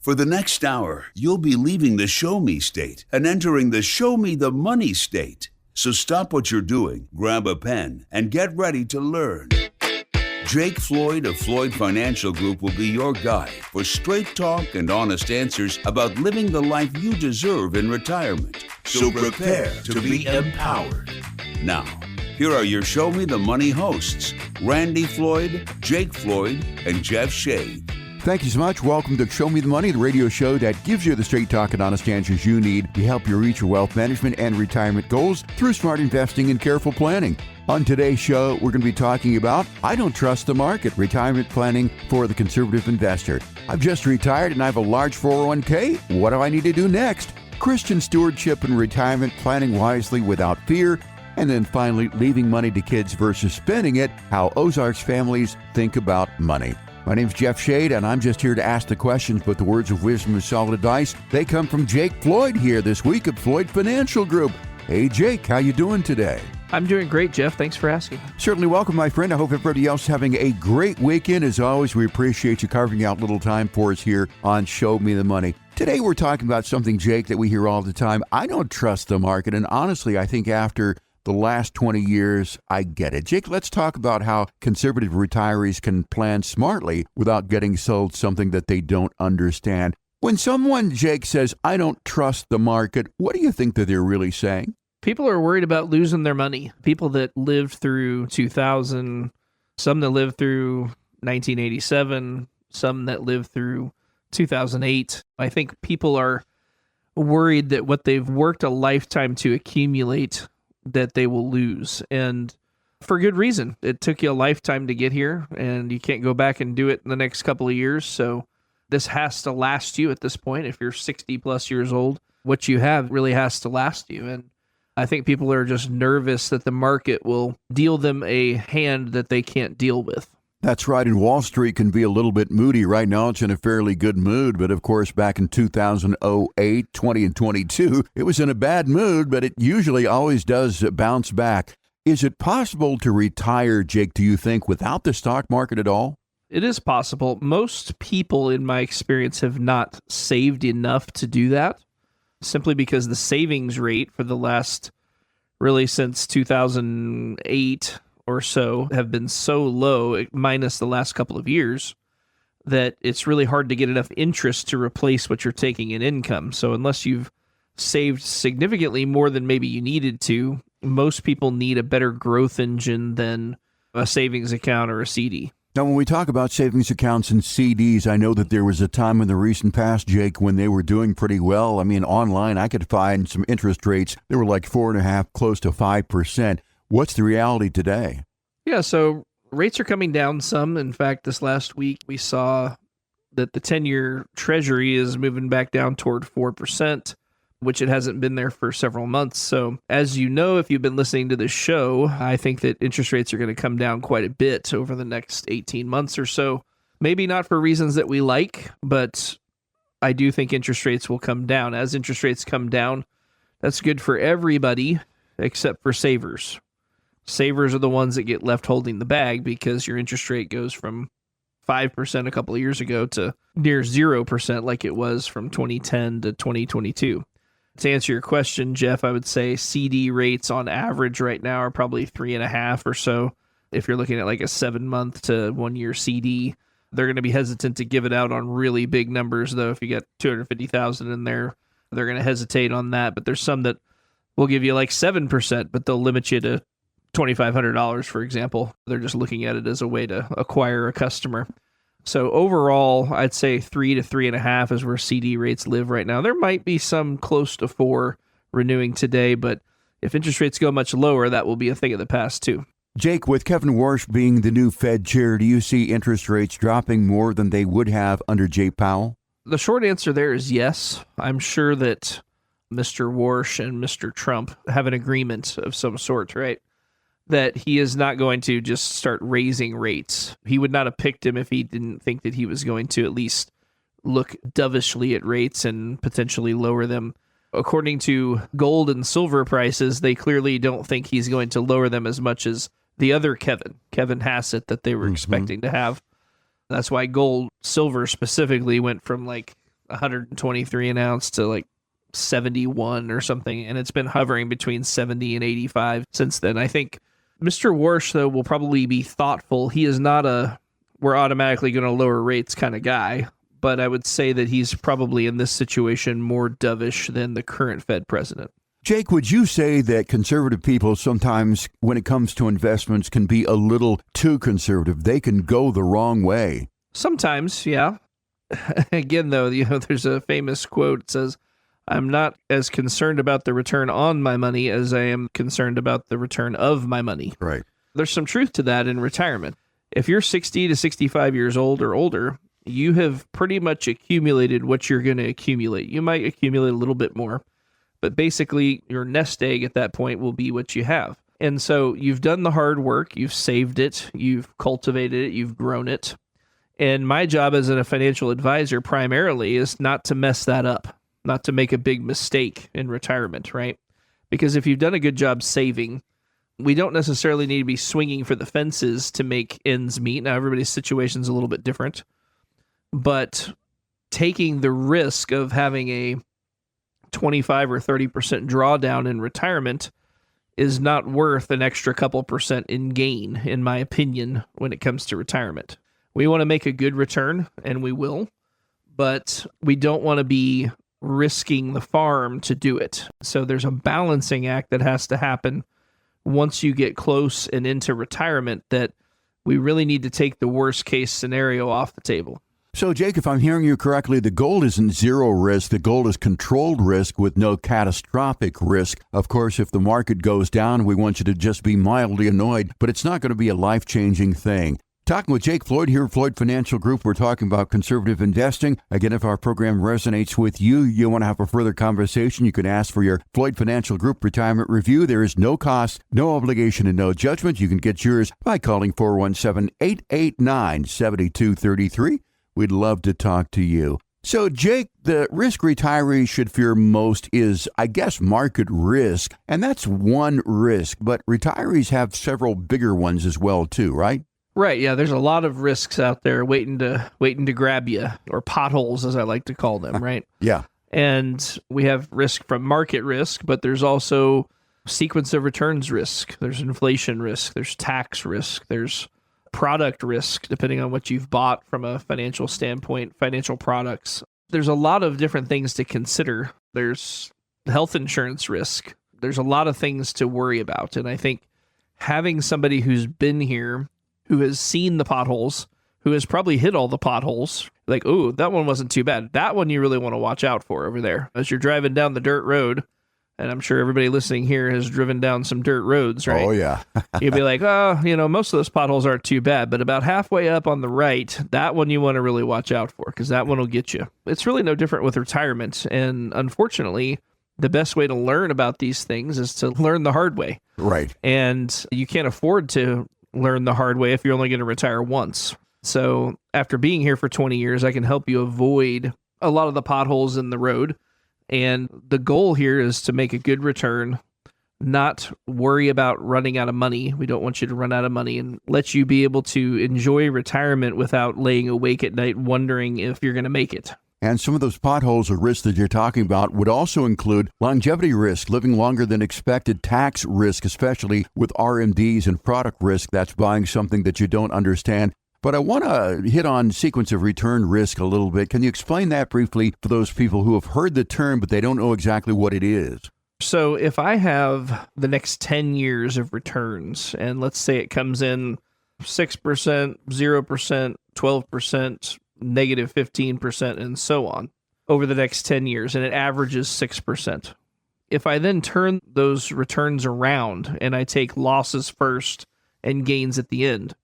For the next hour, you'll be leaving the show me state and entering the show me the money state. So stop what you're doing, grab a pen, and get ready to learn. Jake Floyd of Floyd Financial Group will be your guide for straight talk and honest answers about living the life you deserve in retirement. So prepare to be empowered. Now, here are your Show Me the Money hosts, Randy Floyd, Jake Floyd, and Jeff Shade. Thank you so much. Welcome to Show Me the Money, the radio show that gives you the straight talk and honest answers you need to help you reach your wealth management and retirement goals through smart investing and careful planning. On today's show, we're going to be talking about I don't trust the market, retirement planning for the conservative investor. I've just retired and I have a large 401k. What do I need to do next? Christian stewardship and retirement, planning wisely without fear. And then finally, leaving money to kids versus spending it, how Ozarks families think about money. My name's Jeff Shade, and I'm just here to ask the questions, but the words of wisdom and solid advice, they come from Jake Floyd here this week at Floyd Financial Group. Hey, Jake, how you doing today? I'm doing great, Jeff. Thanks for asking. Certainly welcome, my friend. I hope everybody else is having a great weekend. As always, we appreciate you carving out a little time for us here on Show Me the Money. Today, we're talking about something, Jake, that we hear all the time. I don't trust the market, and honestly, I think after the last 20 years, I get it. Jake, let's talk about how conservative retirees can plan smartly without getting sold something that they don't understand. When someone, Jake, says, I don't trust the market, what do you think that they're really saying? People are worried about losing their money. People that lived through 2000, some that lived through 1987, some that lived through 2008. I think people are worried that what they've worked a lifetime to accumulate that they will lose, and for good reason. It took you a lifetime to get here, and you can't go back and do it in the next couple of years, so this has to last you at this point. If you're 60 plus years old, what you have really has to last you, and I think people are just nervous that the market will deal them a hand that they can't deal with. That's right, and Wall Street can be a little bit moody. Right now, it's in a fairly good mood, but of course, back in 2008, 20, and 22, it was in a bad mood, but it usually always does bounce back. Is it possible to retire, Jake, do you think, without the stock market at all? It is possible. Most people, in my experience, have not saved enough to do that, simply because the savings rate for the last, really since 2008, or so have been so low, minus the last couple of years, that it's really hard to get enough interest to replace what you're taking in income. So unless you've saved significantly more than maybe you needed to, most people need a better growth engine than a savings account or a CD. Now, when we talk about savings accounts and CDs, I know that there was a time in the recent past, Jake, when they were doing pretty well. I mean, online, I could find some interest rates. They were like 4.5%, close to 5%. What's the reality today? Yeah, so rates are coming down some. In fact, this last week, we saw that the 10-year Treasury is moving back down toward 4%, which it hasn't been there for several months. So as you know, if you've been listening to this show, I think that interest rates are going to come down quite a bit over the next 18 months or so. Maybe not for reasons that we like, but I do think interest rates will come down. As interest rates come down, that's good for everybody except for savers. Savers are the ones that get left holding the bag because your interest rate goes from 5% a couple of years ago to near 0% like it was from 2010 to 2022. To answer your question, Jeff, I would say CD rates on average right now are probably 3.5 or so. If you're looking at like a 7-month to 1-year CD, they're going to be hesitant to give it out on really big numbers, though. If you get 250,000 in there, they're going to hesitate on that. But there's some that will give you like 7%, but they'll limit you to $2,500, for example. They're just looking at it as a way to acquire a customer. So overall, I'd say 3 to 3.5 is where CD rates live right now. There might be some close to 4 renewing today, but if interest rates go much lower, that will be a thing of the past too. Jake, with Kevin Warsh being the new Fed chair, do you see interest rates dropping more than they would have under Jay Powell? The short answer there is yes. I'm sure that Mr. Warsh and Mr. Trump have an agreement of some sort, right? That he is not going to just start raising rates. He would not have picked him if he didn't think that he was going to at least look dovishly at rates and potentially lower them. According to gold and silver prices, they clearly don't think he's going to lower them as much as the other Kevin Hassett that they were expecting to have. That's why gold, silver specifically went from like 123 an ounce to like 71 or something, and it's been hovering between 70 and 85 since then. I think Mr. Warsh, though, will probably be thoughtful. He is not a we're automatically going to lower rates kind of guy, but I would say that he's probably in this situation more dovish than the current Fed president. Jake, would you say that conservative people sometimes, when it comes to investments, can be a little too conservative? They can go the wrong way. Sometimes, yeah. Again, though, there's a famous quote that says, I'm not as concerned about the return on my money as I am concerned about the return of my money. Right. There's some truth to that in retirement. If you're 60 to 65 years old or older, you have pretty much accumulated what you're going to accumulate. You might accumulate a little bit more, but basically your nest egg at that point will be what you have. And so you've done the hard work, you've saved it, you've cultivated it, you've grown it. And my job as a financial advisor primarily is not to mess that up, not to make a big mistake in retirement, right? Because if you've done a good job saving, we don't necessarily need to be swinging for the fences to make ends meet. Now, everybody's situation is a little bit different, but taking the risk of having a 25 or 30% drawdown in retirement is not worth an extra couple percent in gain, in my opinion, when it comes to retirement. We want to make a good return, and we will, but we don't want to be risking the farm to do it. So there's a balancing act that has to happen once you get close and into retirement, that we really need to take the worst case scenario off the table. So, Jake, if I'm hearing you correctly, the goal isn't zero risk. The goal is controlled risk with no catastrophic risk. Of course, if the market goes down, we want you to just be mildly annoyed, but it's not going to be a life-changing thing. Talking with Jake Floyd here at Floyd Financial Group, we're talking about conservative investing. Again, if our program resonates with you, you want to have a further conversation, you can ask for your Floyd Financial Group retirement review. There is no cost, no obligation, and no judgment. You can get yours by calling 417-889-7233. We'd love to talk to you. So, Jake, the risk retirees should fear most is, I guess, market risk. And that's one risk, but retirees have several bigger ones as well, too, right? Right, yeah, there's a lot of risks out there waiting to grab you, or potholes as I like to call them, right? Yeah. And we have risk from market risk, but there's also sequence of returns risk. There's inflation risk, there's tax risk, there's product risk, depending on what you've bought from a financial standpoint, financial products. There's a lot of different things to consider. There's health insurance risk. There's a lot of things to worry about. And I think having somebody who's been here, who has seen the potholes, who has probably hit all the potholes, like, oh, that one wasn't too bad. That one you really want to watch out for over there. As you're driving down the dirt road, and I'm sure everybody listening here has driven down some dirt roads, right? Oh, yeah. You'd be like, oh, most of those potholes aren't too bad, but about halfway up on the right, that one you want to really watch out for, because that one will get you. It's really no different with retirement, and unfortunately, the best way to learn about these things is to learn the hard way. Right. And you can't afford to learn the hard way if you're only going to retire once. So after being here for 20 years, I can help you avoid a lot of the potholes in the road. And the goal here is to make a good return, not worry about running out of money. We don't want you to run out of money, and let you be able to enjoy retirement without laying awake at night wondering if you're going to make it. And some of those potholes or risks that you're talking about would also include longevity risk, living longer than expected, tax risk, especially with RMDs, and product risk. That's buying something that you don't understand. But I want to hit on sequence of return risk a little bit. Can you explain that briefly for those people who have heard the term, but they don't know exactly what it is? So if I have the next 10 years of returns, and let's say it comes in 6%, 0%, 12%, negative 15%, and so on over the next 10 years, and it averages 6%. If I then turn those returns around and I take losses first and gains at the end,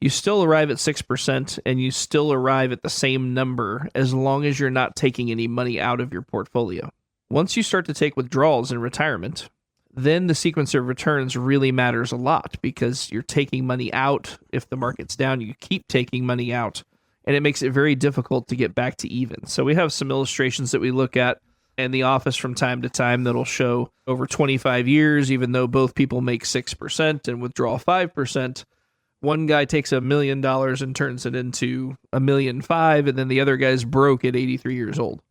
you still arrive at 6%, and you still arrive at the same number as long as you're not taking any money out of your portfolio. Once you start to take withdrawals in retirement, then the sequence of returns really matters a lot, because you're taking money out. If the market's down, you keep taking money out, and it makes it very difficult to get back to even. So we have some illustrations that we look at in the office from time to time that'll show over 25 years, even though both people make 6% and withdraw 5%, One guy takes $1 million and turns it into $1.5 million, and then the other guy's broke at 83 years old.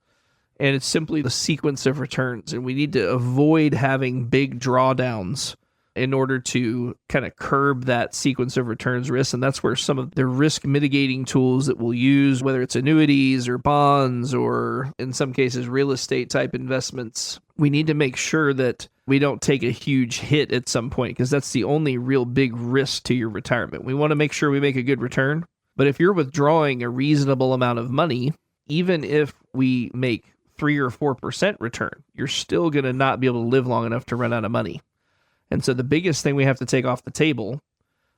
And it's simply the sequence of returns. And we need to avoid having big drawdowns in order to kind of curb that sequence of returns risk. And that's where some of the risk mitigating tools that we'll use, whether it's annuities or bonds or in some cases real estate type investments, we need to make sure that we don't take a huge hit at some point, because that's the only real big risk to your retirement. We want to make sure we make a good return. But if you're withdrawing a reasonable amount of money, even if we make 3 or 4% return, you're still going to not be able to live long enough to run out of money. And so the biggest thing we have to take off the table,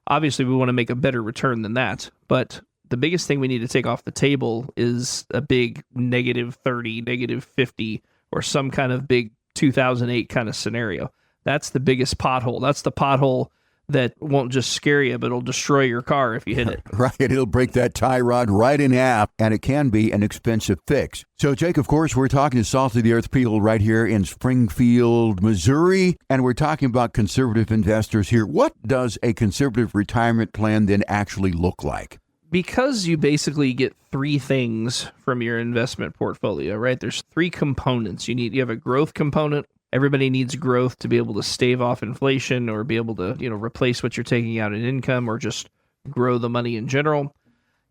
obviously we want to make a better return than that, but the biggest thing we need to take off the table is a big -30, -50, or some kind of big 2008 kind of scenario. That's the biggest pothole. That's the pothole that won't just scare you, but it'll destroy your car if you hit it. Right. It'll break that tie rod right in half, and it can be an expensive fix. So, Jake, of course, we're talking to Salt of the Earth people right here in Springfield, Missouri, and we're talking about conservative investors here. What does a conservative retirement plan then actually look like? Because you basically get 3 things from your investment portfolio, right? There's 3 components. You have a growth component. Everybody needs growth to be able to stave off inflation or be able to, replace what you're taking out in income or just grow the money in general.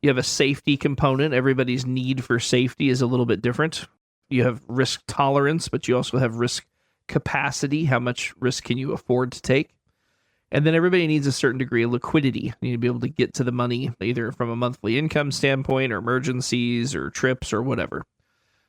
You have a safety component. Everybody's need for safety is a little bit different. You have risk tolerance, but you also have risk capacity. How much risk can you afford to take? And then everybody needs a certain degree of liquidity. You need to be able to get to the money either from a monthly income standpoint or emergencies or trips or whatever.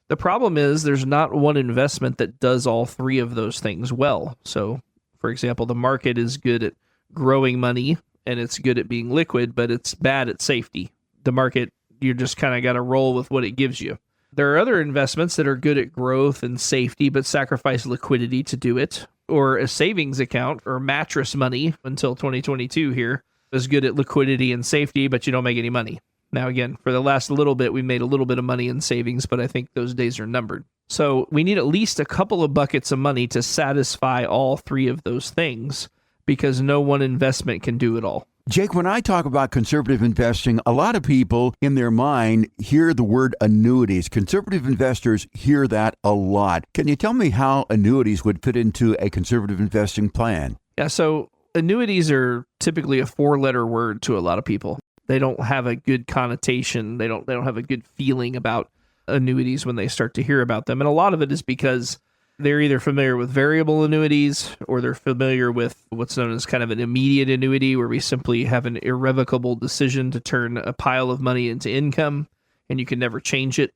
The problem is there's not one investment that does all 3 of those things well. So, for example, the market is good at growing money and it's good at being liquid, but it's bad at safety. The market, you just kind of got to roll with what it gives you. There are other investments that are good at growth and safety, but sacrifice liquidity to do it. Or a savings account or mattress money until 2022 here is good at liquidity and safety, but you don't make any money. Now, again, for the last little bit, we made a little bit of money in savings, but I think those days are numbered. So we need at least a couple of buckets of money to satisfy all 3 of those things, because no one investment can do it all. Jake, when I talk about conservative investing, a lot of people in their mind hear the word annuities. Conservative investors hear that a lot. Can you tell me how annuities would fit into a conservative investing plan? Yeah, so annuities are typically a 4-letter word to a lot of people. They don't have a good connotation. They don't have a good feeling about annuities when they start to hear about them. And a lot of it is because they're either familiar with variable annuities or they're familiar with what's known as kind of an immediate annuity, where we simply have an irrevocable decision to turn a pile of money into income and you can never change it.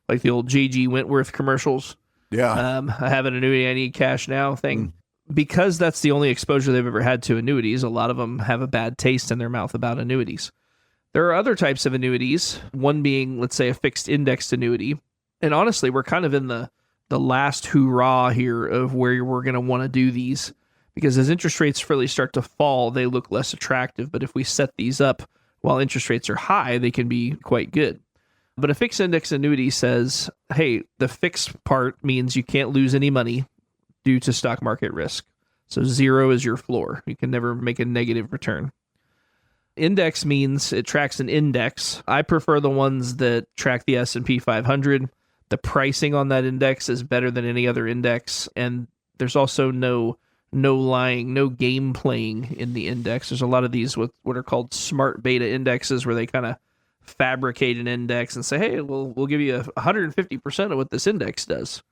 Like the old J.G. Wentworth commercials. Yeah. I have an annuity, I need cash now thing. Because that's the only exposure they've ever had to annuities, a lot of them have a bad taste in their mouth about annuities. There are other types of annuities, one being, let's say, a fixed indexed annuity. And honestly, we're kind of in the last hurrah here of where we're going to want to do these, because as interest rates really start to fall, they look less attractive. But if we set these up while interest rates are high, they can be quite good. But a fixed index annuity says, hey, the fixed part means you can't lose any money due to stock market risk. So 0 is your floor. You can never make a negative return. Index means it tracks an index. I prefer the ones that track the S&P 500. The pricing on that index is better than any other index. And there's also no lying, no game playing in the index. There's a lot of these with what are called smart beta indexes, where they kind of fabricate an index and say, hey, we'll give you 150% of what this index does.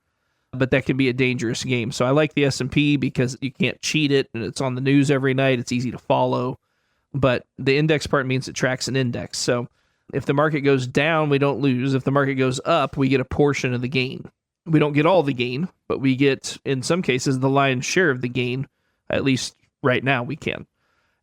But that can be a dangerous game. So I like the S&P because you can't cheat it, and it's on the news every night. It's easy to follow. But the index part means it tracks an index. So if the market goes down, we don't lose. If the market goes up, we get a portion of the gain. We don't get all the gain, but we get, in some cases, the lion's share of the gain. At least right now we can.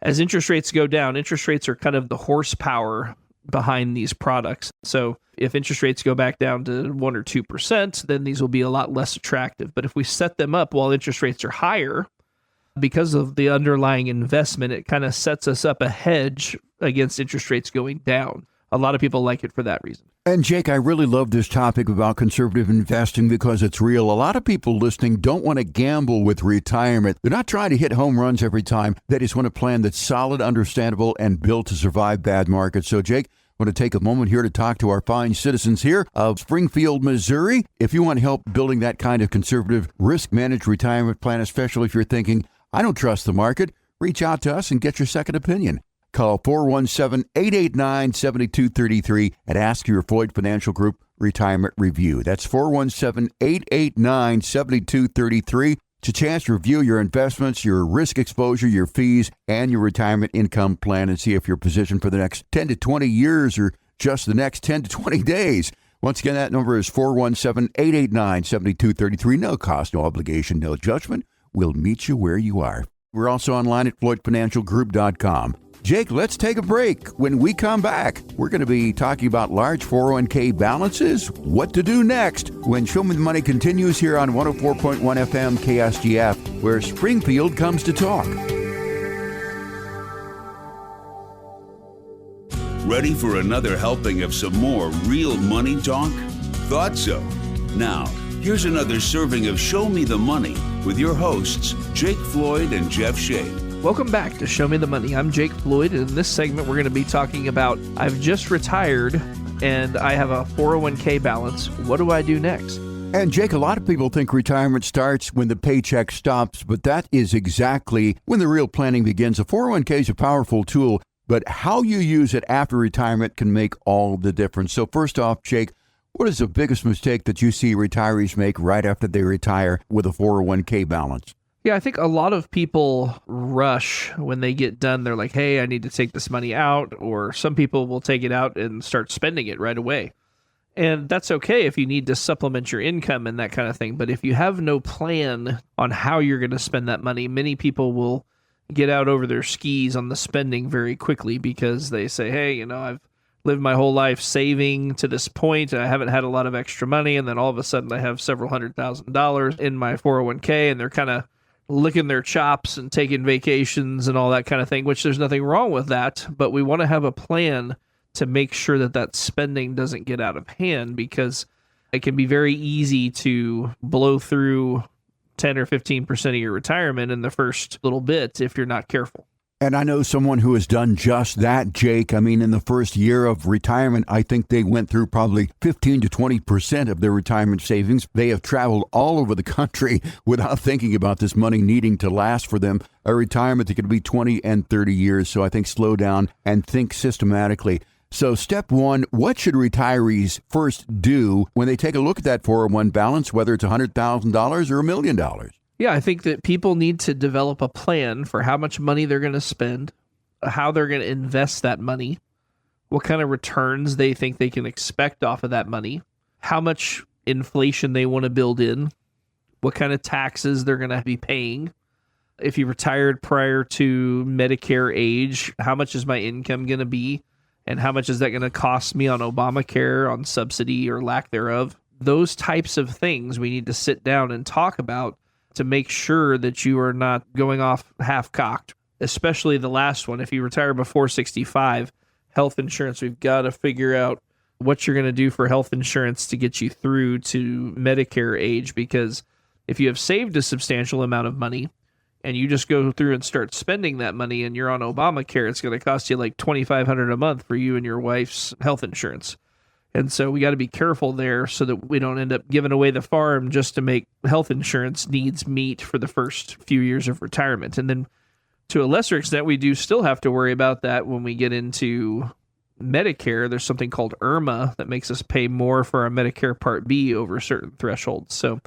As interest rates go down, interest rates are kind of the horsepower behind these products. So if interest rates go back down to 1 or 2%, then these will be a lot less attractive. But if we set them up while interest rates are higher, because of the underlying investment, it kind of sets us up a hedge against interest rates going down. a lot of people like it for that reason. And Jake, I really love this topic about conservative investing because it's real. A lot of people listening don't want to gamble with retirement. They're not trying to hit home runs every time. They just want a plan that's solid, understandable, and built to survive bad markets. So, Jake, I want to take a moment here to talk to our fine citizens here of Springfield, Missouri. If you want help building that kind of conservative, risk-managed retirement plan, especially if you're thinking, I don't trust the market, reach out to us and get your second opinion. Call 417-889-7233 and ask your Floyd Financial Group Retirement Review. That's 417-889-7233. It's a chance to review your investments, your risk exposure, your fees, and your retirement income plan and see if you're positioned for the next 10 to 20 years or just the next 10 to 20 days. Once again, that number is 417-889-7233. No cost, no obligation, no judgment. We'll meet you where you are. We're also online at floydfinancialgroup.com. Jake, let's take a break. When we come back, we're going to be talking about large 401k balances, what to do next when Show Me the Money continues here on 104.1 FM KSGF, where Springfield comes to talk. Ready for another helping of some more real money talk? Thought so. Now, here's another serving of Show Me the Money with your hosts, Jake Floyd and Jeff Shea. Welcome back to Show Me the Money. I'm Jake Floyd, and in this segment, we're going to be talking about I've just retired and I have a 401k balance. What do I do next? And Jake, a lot of people think retirement starts when the paycheck stops, but that is exactly when the real planning begins. A 401k is a powerful tool, but how you use it after retirement can make all the difference. So first off, Jake, what is the biggest mistake that you see retirees make right after they retire with a 401k balance? Yeah, I think a lot of people rush when they get done. They're like, hey, I need to take this money out, or some people will take it out and start spending it right away. And that's okay if you need to supplement your income and that kind of thing. But if you have no plan on how you're going to spend that money, many people will get out over their skis on the spending very quickly because they say, hey, I've lived my whole life saving to this point, and I haven't had a lot of extra money. And then all of a sudden I have several $100,000 in my 401k, and they're kind of licking their chops and taking vacations and all that kind of thing, which there's nothing wrong with that. But we want to have a plan to make sure that that spending doesn't get out of hand, because it can be very easy to blow through 10 or 15% of your retirement in the first little bit if you're not careful. And I know someone who has done just that, Jake. I mean, in the first year of retirement, I think they went through probably 15 to 20% of their retirement savings. They have traveled all over the country without thinking about this money needing to last for them. A retirement that could be 20 and 30 years. So I think slow down and think systematically. So step one, what should retirees first do when they take a look at that 401 balance, whether it's $100,000 or $1 million? Yeah, I think that people need to develop a plan for how much money they're going to spend, how they're going to invest that money, what kind of returns they think they can expect off of that money, how much inflation they want to build in, what kind of taxes they're going to be paying. If you retired prior to Medicare age, how much is my income going to be? And how much is that going to cost me on Obamacare, on subsidy or lack thereof? Those types of things we need to sit down and talk about to make sure that you are not going off half-cocked, especially the last one. If you retire before 65, health insurance, we've got to figure out what you're going to do for health insurance to get you through to Medicare age, because if you have saved a substantial amount of money and you just go through and start spending that money and you're on Obamacare, it's going to cost you like $2,500 a month for you and your wife's health insurance. And so we got to be careful there so that we don't end up giving away the farm just to make health insurance needs meet for the first few years of retirement. And then to a lesser extent, we do still have to worry about that when we get into Medicare. There's something called IRMA that makes us pay more for our Medicare Part B over certain thresholds. So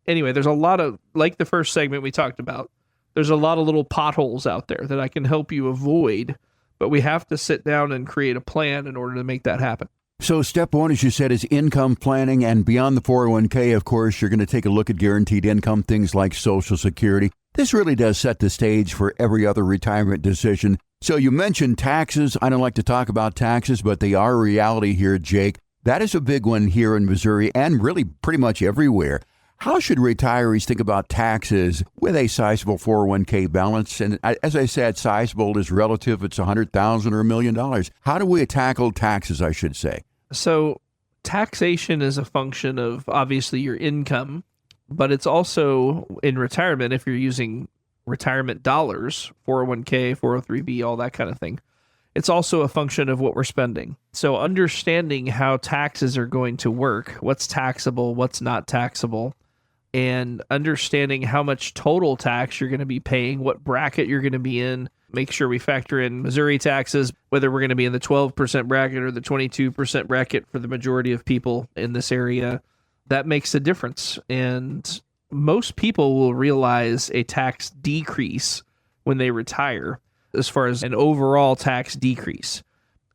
anyway, there's a lot of, like the first segment we talked about, there's a lot of little potholes out there that I can help you avoid, but we have to sit down and create a plan in order to make that happen. So step one, as you said, is income planning. And beyond the 401k, of course, you're going to take a look at guaranteed income, things like Social Security. This really does set the stage for every other retirement decision. So you mentioned taxes. I don't like to talk about taxes, but they are a reality here, Jake. That is a big one here in Missouri and really pretty much everywhere. How should retirees think about taxes with a sizable 401k balance? And as I said, sizable is relative. It's $100,000 or $1 million. How do we tackle taxes, I should say? So taxation is a function of obviously your income, but it's also in retirement, if you're using retirement dollars, 401k, 403b, all that kind of thing. It's also a function of what we're spending. So understanding how taxes are going to work, what's taxable, what's not taxable, and understanding how much total tax you're going to be paying, what bracket you're going to be in. Make sure we factor in Missouri taxes, whether we're going to be in the 12% bracket or the 22% bracket for the majority of people in this area. That makes a difference. And most people will realize a tax decrease when they retire, as far as an overall tax decrease.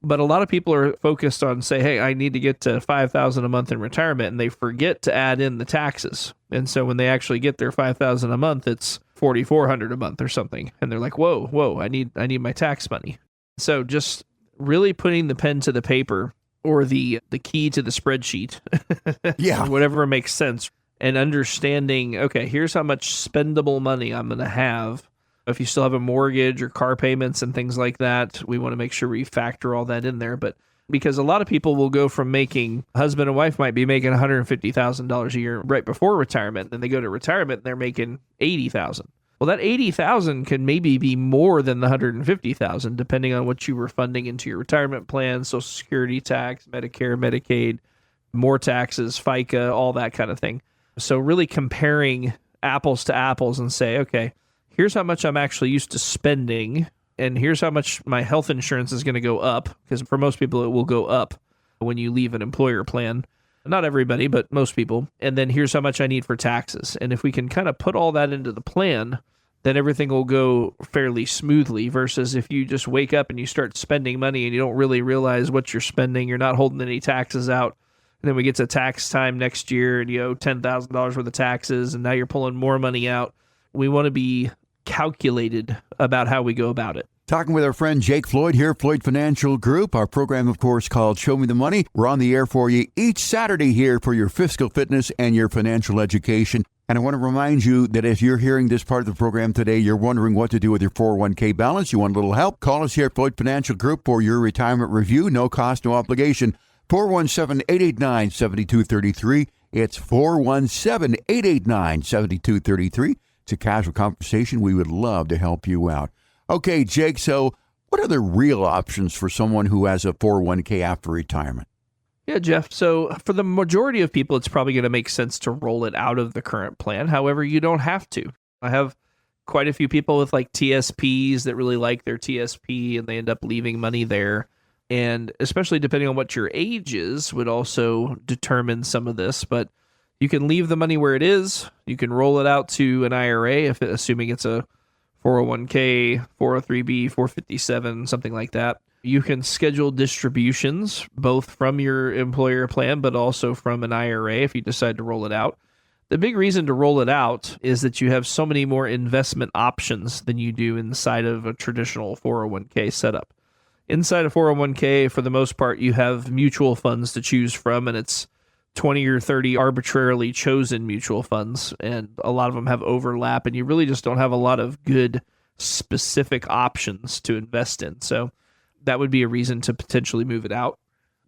But a lot of people are focused on, say, hey, I need to get to $5,000 a month in retirement, and they forget to add in the taxes. And so when they actually get their $5,000 a month, it's $4,400 a month or something. And they're like, whoa, I need my tax money. So just really putting the pen to the paper, or the key to the spreadsheet, Yeah, whatever makes sense, and understanding, okay, here's how much spendable money I'm going to have. If you still have a mortgage or car payments and things like that, we want to make sure we factor all that in there. But because a lot of people will go from making, husband and wife might be making $150,000 a year right before retirement, then they go to retirement and they're making $80,000. Well, that $80,000 can maybe be more than the $150,000, depending on what you were funding into your retirement plan, Social Security tax, Medicare, Medicaid, more taxes, FICA, all that kind of thing. So really comparing apples to apples and say, okay, here's how much I'm actually used to spending, and here's how much my health insurance is going to go up, because for most people it will go up when you leave an employer plan. Not everybody, but most people. And then here's how much I need for taxes. And if we can kind of put all that into the plan, then everything will go fairly smoothly, versus if you just wake up and you start spending money and you don't really realize what you're spending, you're not holding any taxes out. And then we get to tax time next year and you owe $10,000 worth of taxes, and now you're pulling more money out. We want to be calculated about how we go about it. Talking with our friend Jake Floyd here, Floyd Financial Group. Our program, of course, called Show Me the Money. We're on the air for you each Saturday here for your fiscal fitness and your financial education. And I want to remind you that if you're hearing this part of the program today, you're wondering what to do with your 401k balance, you want a little help, call us here at Floyd Financial Group for your retirement review. No cost, no obligation. 417-889-7233. It's 417-889-7233. It's a casual conversation. We would love to help you out. Okay, Jake, so what are the real options for someone who has a 401k after retirement? Yeah, Jeff. So for the majority of people, it's probably going to make sense to roll it out of the current plan. However, you don't have to. I have quite a few people with like TSPs that really like their TSP and they end up leaving money there. And especially depending on what your age is would also determine some of this. But you can leave the money where it is. You can roll it out to an IRA, assuming it's a 401k, 403b, 457, something like that. You can schedule distributions both from your employer plan, but also from an IRA if you decide to roll it out. The big reason to roll it out is that you have so many more investment options than you do inside of a traditional 401k setup. Inside a 401k, for the most part, you have mutual funds to choose from, and it's 20 or 30 arbitrarily chosen mutual funds, and a lot of them have overlap, and you really just don't have a lot of good specific options to invest in. So that would be a reason to potentially move it out.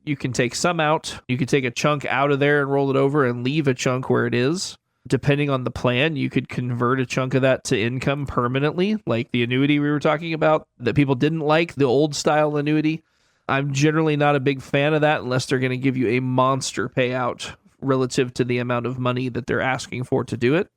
You can take some out. You could take a chunk out of there and roll it over and leave a chunk where it is. Depending on the plan, you could convert a chunk of that to income permanently, like the annuity we were talking about that people didn't like, the old style annuity. I'm generally not a big fan of that unless they're going to give you a monster payout relative to the amount of money that they're asking for to do it.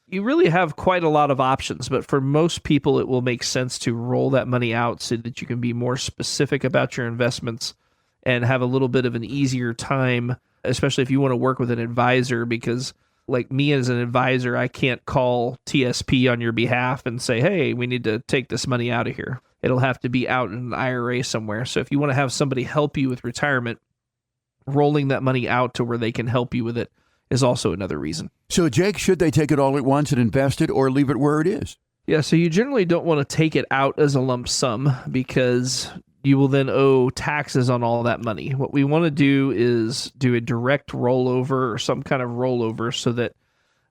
You really have quite a lot of options, but for most people, it will make sense to roll that money out so that you can be more specific about your investments and have a little bit of an easier time, especially if you want to work with an advisor, because like me as an advisor, I can't call TSP on your behalf and say, hey, we need to take this money out of here. It'll have to be out in an IRA somewhere. So if you want to have somebody help you with retirement, rolling that money out to where they can help you with it is also another reason. So, Jake, should they take it all at once and invest it or leave it where it is? Yeah, so you generally don't want to take it out as a lump sum because you will then owe taxes on all that money. What we want to do is do a direct rollover or some kind of rollover so that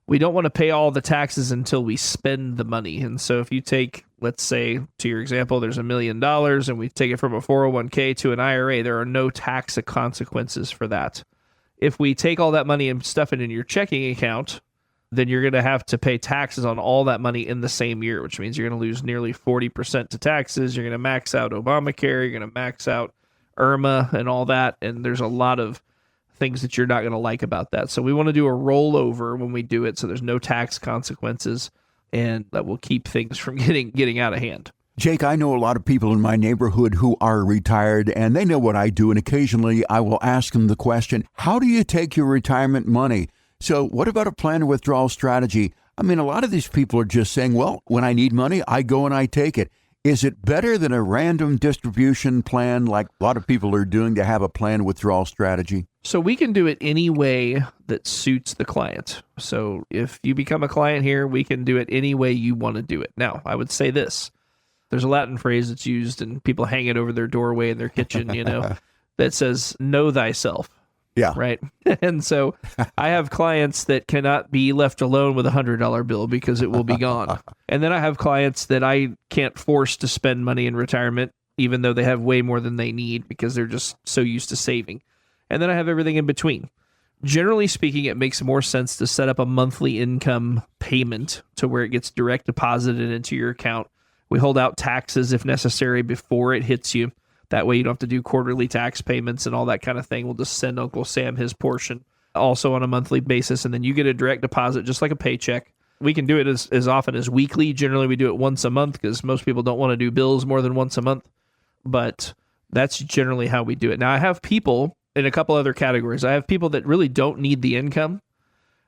we don't want to pay all the taxes until we spend the money. And so if you take, let's say, to your example, there's $1 million and we take it from a 401k to an IRA, there are no tax consequences for that. If we take all that money and stuff it in your checking account, then you're going to have to pay taxes on all that money in the same year, which means you're going to lose nearly 40% to taxes. You're going to max out Obamacare. You're going to max out IRMA and all that. And there's a lot of things that you're not going to like about that. So we want to do a rollover when we do it, so there's no tax consequences, and that will keep things from getting out of hand. Jake, I know a lot of people in my neighborhood who are retired, and they know what I do, and occasionally I will ask them the question, how do you take your retirement money? So what about a plan withdrawal strategy? I mean, a lot of these people are just saying, well, when I need money, I go and I take it. Is it better than a random distribution plan like a lot of people are doing to have a plan withdrawal strategy? So we can do it any way that suits the client. So if you become a client here, we can do it any way you want to do it. Now, I would say this. There's a Latin phrase that's used and people hang it over their doorway in their kitchen, that says, know thyself. Yeah. Right. And so I have clients that cannot be left alone with $100 bill because it will be gone. And then I have clients that I can't force to spend money in retirement, even though they have way more than they need because they're just so used to saving. And then I have everything in between. Generally speaking, it makes more sense to set up a monthly income payment to where it gets direct deposited into your account. We hold out taxes if necessary before it hits you. That way you don't have to do quarterly tax payments and all that kind of thing. We'll just send Uncle Sam his portion also on a monthly basis, and then you get a direct deposit just like a paycheck. We can do it as often as weekly. Generally, we do it once a month because most people don't want to do bills more than once a month, but that's generally how we do it. Now, I have people in a couple other categories. I have people that really don't need the income,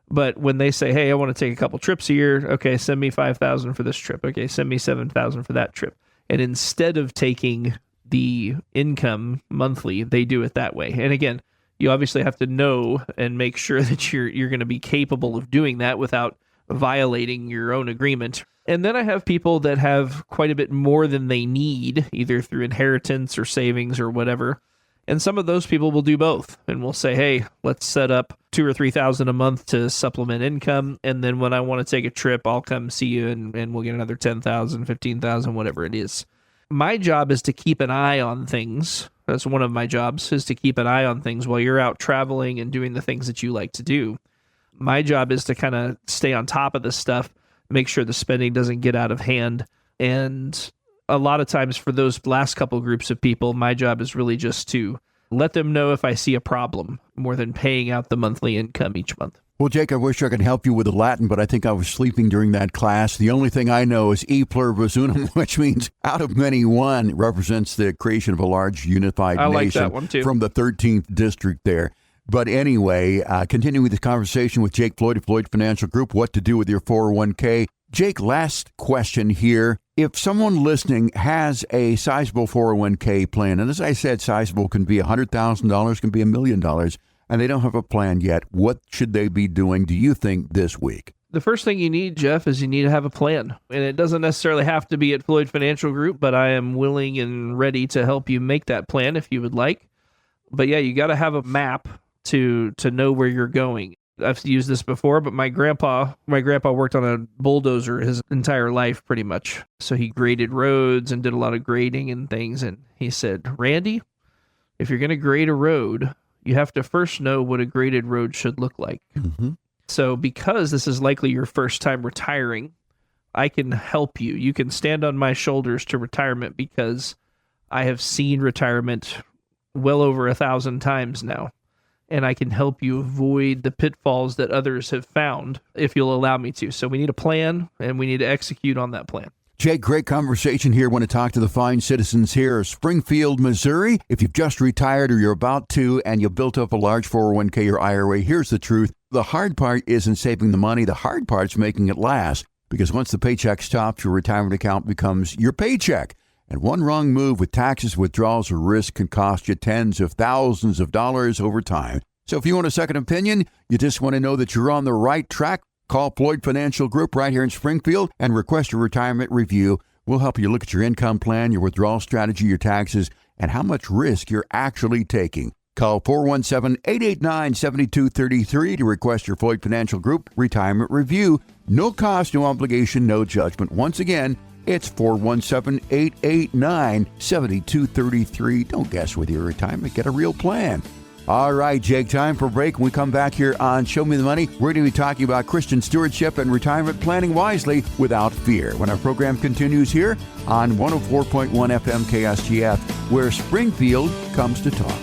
but when they say, hey, I want to take a couple trips a year, okay, send me $5,000 for this trip. Okay, send me $7,000 for that trip. And instead of taking the income monthly, they do it that way. And again, you obviously have to know and make sure that you're going to be capable of doing that without violating your own agreement. And then I have people that have quite a bit more than they need, either through inheritance or savings or whatever. And some of those people will do both and will say, hey, let's set up $2,000 or $3,000 a month to supplement income. And then when I want to take a trip, I'll come see you and we'll get another $10,000, $15,000, whatever it is. My job is to keep an eye on things. That's one of my jobs, is to keep an eye on things while you're out traveling and doing the things that you like to do. My job is to kind of stay on top of this stuff, make sure the spending doesn't get out of hand. And a lot of times for those last couple groups of people, my job is really just to let them know if I see a problem more than paying out the monthly income each month. Well, Jake, I wish I could help you with the Latin, but I think I was sleeping during that class. The only thing I know is e pluribus unum, which means out of many one, represents the creation of a large unified nation. I like nation that one too. From the 13th district there. But anyway, continuing this conversation with Jake Floyd of Floyd Financial Group, what to do with your 401k. Jake, last question here. If someone listening has a sizable 401k plan, and as I said, sizable can be $100,000, can be $1 million, and they don't have a plan yet, what should they be doing, do you think, this week? The first thing you need, Jeff, is you need to have a plan. And it doesn't necessarily have to be at Floyd Financial Group, but I am willing and ready to help you make that plan if you would like. But yeah, you got to have a map to know where you're going. I've used this before, but my grandpa worked on a bulldozer his entire life pretty much. So he graded roads and did a lot of grading and things. And he said, Randy, if you're going to grade a road, you have to first know what a graded road should look like. Mm-hmm. So because this is likely your first time retiring, I can help you. You can stand on my shoulders to retirement because I have seen retirement well over 1,000 times now. And I can help you avoid the pitfalls that others have found if you'll allow me to. So we need a plan, and we need to execute on that plan. Jake, great conversation here. I want to talk to the fine citizens here of Springfield, Missouri. If you've just retired or you're about to and you built up a large 401k or IRA, here's the truth. The hard part isn't saving the money. The hard part's making it last. Because once the paycheck stops, your retirement account becomes your paycheck. And one wrong move with taxes, withdrawals, or risk can cost you tens of thousands of dollars over time. So if you want a second opinion, you just want to know that you're on the right track, call Floyd Financial Group right here in Springfield and request a retirement review. We'll help you look at your income plan, your withdrawal strategy, your taxes, and how much risk you're actually taking. Call 417-889-7233 to request your Floyd Financial Group Retirement Review. No cost, no obligation, no judgment. Once again, it's 417-889-7233. Don't guess with your retirement. Get a real plan. All right, Jake, time for a break. When we come back here on Show Me the Money, we're going to be talking about Christian stewardship and retirement planning wisely without fear when our program continues here on 104.1 FM KSGF, where Springfield comes to talk.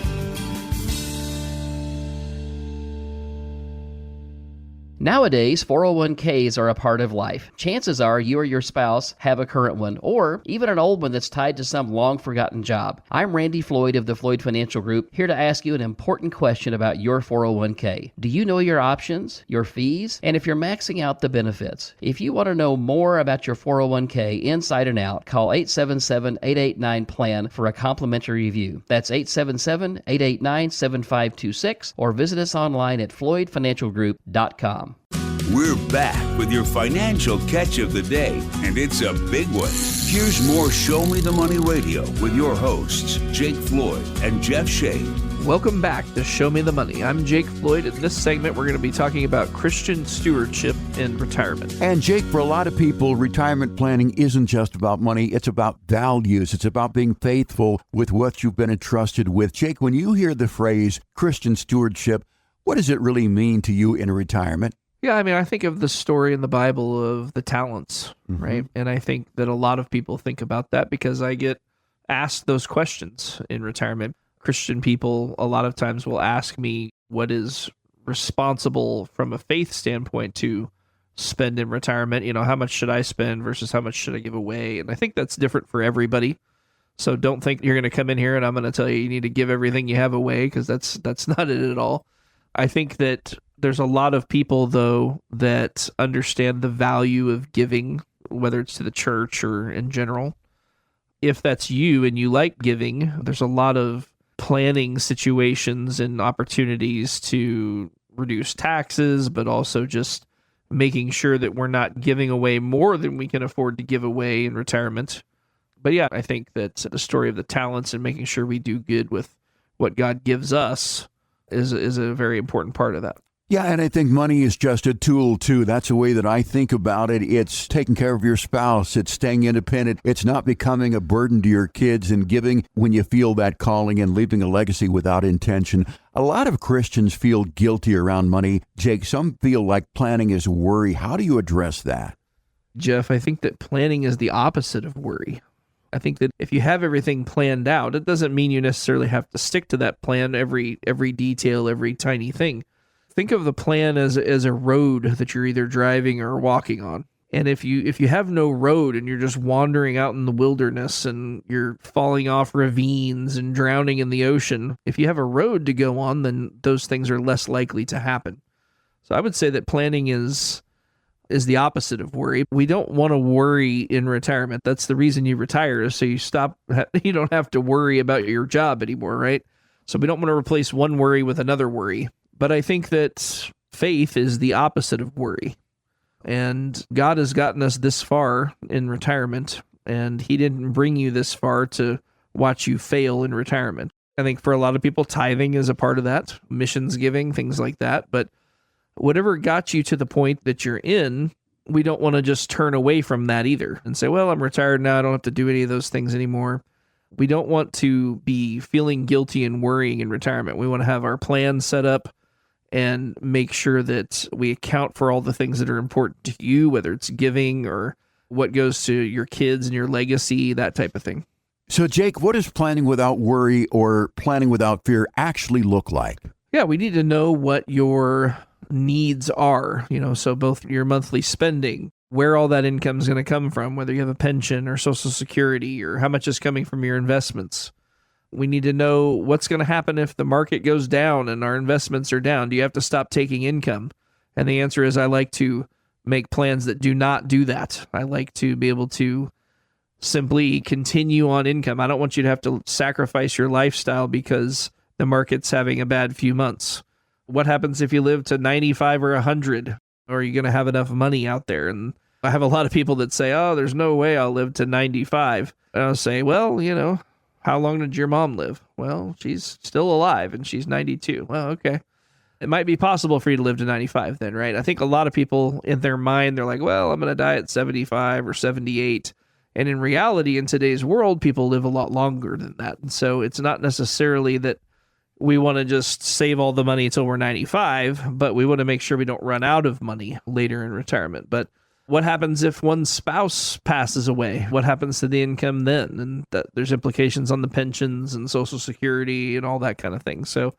Nowadays, 401ks are a part of life. Chances are you or your spouse have a current one, or even an old one that's tied to some long-forgotten job. I'm Randy Floyd of the Floyd Financial Group, here to ask you an important question about your 401k. Do you know your options, your fees, and if you're maxing out the benefits? If you want to know more about your 401k inside and out, call 877-889-PLAN for a complimentary review. That's 877-889-7526, or visit us online at floydfinancialgroup.com. We're back with your financial catch of the day, and it's a big one. Here's more Show Me the Money Radio with your hosts, Jake Floyd and Jeff Shea. Welcome back to Show Me the Money. I'm Jake Floyd. In this segment, we're going to be talking about Christian stewardship and retirement. And Jake, for a lot of people, retirement planning isn't just about money. It's about values. It's about being faithful with what you've been entrusted with. Jake, when you hear the phrase Christian stewardship, what does it really mean to you in retirement? Yeah, I mean, I think of the story in the Bible of the talents, right? And I think that a lot of people think about that because I get asked those questions in retirement. Christian people a lot of times will ask me what is responsible from a faith standpoint to spend in retirement. You know, how much should I spend versus how much should I give away? And I think that's different for everybody. So don't think you're going to come in here and I'm going to tell you need to give everything you have away, because that's not it at all. I think that there's a lot of people, though, that understand the value of giving, whether it's to the church or in general. If that's you and you like giving, there's a lot of planning situations and opportunities to reduce taxes, but also just making sure that we're not giving away more than we can afford to give away in retirement. But yeah, I think that the story of the talents and making sure we do good with what God gives us is a very important part of that. Yeah, and I think money is just a tool, too. That's the way that I think about it. It's taking care of your spouse. It's staying independent. It's not becoming a burden to your kids and giving when you feel that calling and leaving a legacy without intention. A lot of Christians feel guilty around money. Jake, some feel like planning is worry. How do you address that? Jeff, I think that planning is the opposite of worry. I think that if you have everything planned out, it doesn't mean you necessarily have to stick to that plan, every detail, every tiny thing. Think of the plan as a road that you're either driving or walking on. And if you have no road and you're just wandering out in the wilderness and you're falling off ravines and drowning in the ocean, if you have a road to go on, then those things are less likely to happen. So I would say that planning is the opposite of worry. We don't want to worry in retirement. That's the reason you retire, is so you don't have to worry about your job anymore, right? So we don't want to replace one worry with another worry. But I think that faith is the opposite of worry. And God has gotten us this far in retirement, and he didn't bring you this far to watch you fail in retirement. I think for a lot of people, tithing is a part of that, missions giving, things like that. But whatever got you to the point that you're in, we don't want to just turn away from that either and say, well, I'm retired now, I don't have to do any of those things anymore. We don't want to be feeling guilty and worrying in retirement. We want to have our plan set up and make sure that we account for all the things that are important to you, whether it's giving or what goes to your kids and your legacy, that type of thing. So, Jake, what does planning without worry or planning without fear actually look like? Yeah, we need to know what your needs are, so both your monthly spending, where all that income is going to come from, whether you have a pension or Social Security, or how much is coming from your investments. We need to know what's going to happen if the market goes down and our investments are down. Do you have to stop taking income? And the answer is I like to make plans that do not do that. I like to be able to simply continue on income. I don't want you to have to sacrifice your lifestyle because the market's having a bad few months. What happens if you live to 95 or 100? Are you going to have enough money out there? And I have a lot of people that say, oh, there's no way I'll live to 95. And I'll say, well, How long did your mom live? Well, she's still alive and she's 92. Well, okay. It might be possible for you to live to 95 then, right? I think a lot of people in their mind, they're like, well, I'm going to die at 75 or 78. And in reality, in today's world, people live a lot longer than that. And so it's not necessarily that we want to just save all the money until we're 95, but we want to make sure we don't run out of money later in retirement. But what happens if one spouse passes away? What happens to the income then? And there's implications on the pensions and Social Security and all that kind of thing. So